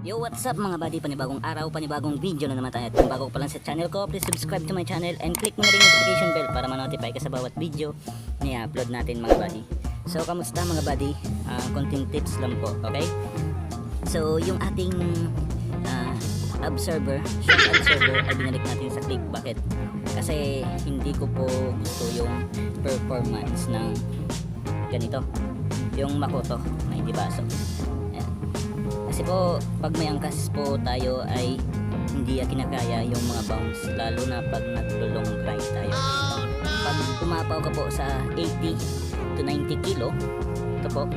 Yo, what's up mga buddy? Panibagong araw, panibagong video na naman tayo. At kung bago pa lang sa channel ko, please subscribe to my channel and click mo na rin yung notification bell para ma-notify ka sa bawat video na i-upload natin mga buddy. So, kamusta mga buddy? Konting tips lang po, okay? So, yung ating observer, shock observer ay binalik natin sa clip. Bakit? Kasi hindi ko po gusto yung performance ng ganito, yung Makoto na hindi baso. Kasi po, pag may angkas po tayo ay hindi kinakaya yung mga bounce, lalo na pag nag-long grind tayo. Pag tumapaw ka po sa 80 to 90 kilo, ito po,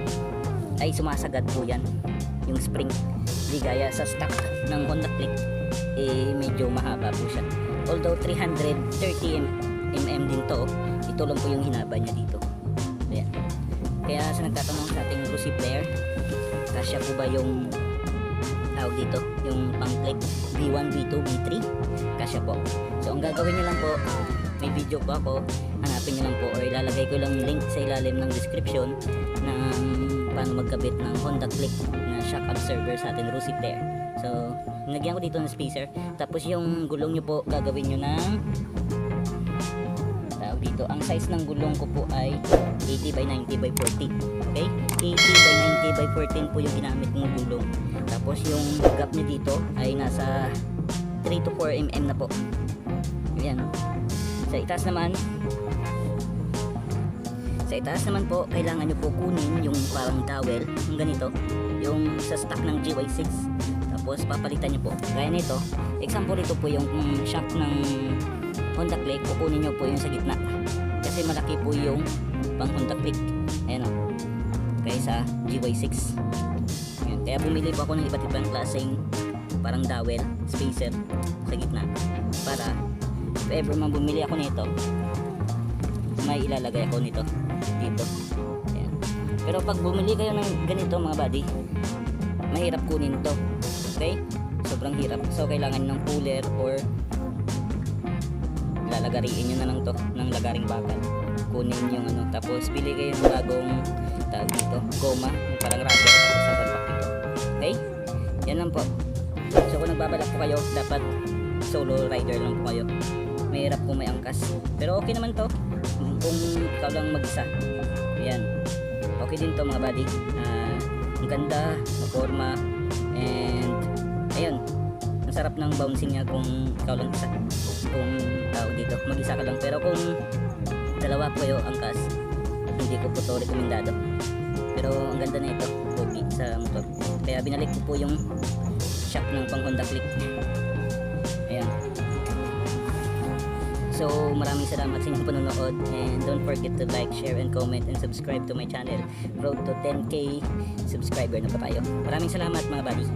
ay sumasagad po yan yung spring. Hindi gaya sa stock ng Honda Click, medyo mahaba po siya. Although 330 mm din to, ito lang po yung hinaba niya dito. Ayan. Kaya sa nagtatanong sa ating Rusi player, kasya po ba yung tawag dito, yung pang click B1, B2, B3, kasya po. So ang gagawin nyo lang po, may video po ako, hanapin nyo lang po or ilalagay ko lang link sa ilalim ng description ng paano magkabit ng Honda Click na shock absorber sa ating Rusi player. So nilagyan ko dito ng spacer, tapos yung gulong nyo po gagawin nyo ng dito. Ang size ng gulong ko po ay 80 by 90 by 40. Okay? 80 by 90 by 14 po yung ginamit kong gulong. Tapos yung gap niya dito ay nasa 3 to 4 mm na po. Ayan. Sa itaas naman po, kailangan nyo po kunin yung parang dowel, yung ganito, yung sa stock ng GY6. Tapos papalitan nyo po. Gaya nito, example ito po yung shock ng Honda Click, kukunin nyo po yung sa gitna kasi malaki po yung pang Honda Click, ayan o, kaysa GY6. Ayan. Kaya bumili po ako ng iba't ibang klaseng parang dowel, spacer sa gitna para if ever man bumili ako nito, may ilalagay ako nito dito. Ayan. Pero pag bumili kayo ng ganito mga buddy, mahirap kunin to, okay? Sobrang hirap. So kailangan ng puller or lalagariin nyo na lang to ng lagaring bakal, kunin yung ano, tapos bili kayo ng bagong tawag dito, goma, yung parang rubber, tapos sasalpak dito. Okay? Yan lang po. So kung nagbabalak po kayo, dapat solo rider lang po kayo. Mahirap po may angkas, pero okay naman to kung ikaw lang mag-isa. Ayan, okay din to mga buddy. Ang ganda, maporma, and ayun, ang sarap ng bouncing niya kung ikaw lang isa. Kung tao dito, mag-isa ka lang. Pero kung dalawa po kayo angkas, hindi ko po to rekomendado. Pero ang ganda na ito, pogi sa motor. Kaya binalik ko po yung shock ng pang Honda Click. Ayan. So maraming salamat sa inyong panonood, and don't forget to like, share, and comment, and subscribe to my channel. Road to 10k subscriber na pa tayo. Maraming salamat mga buddy.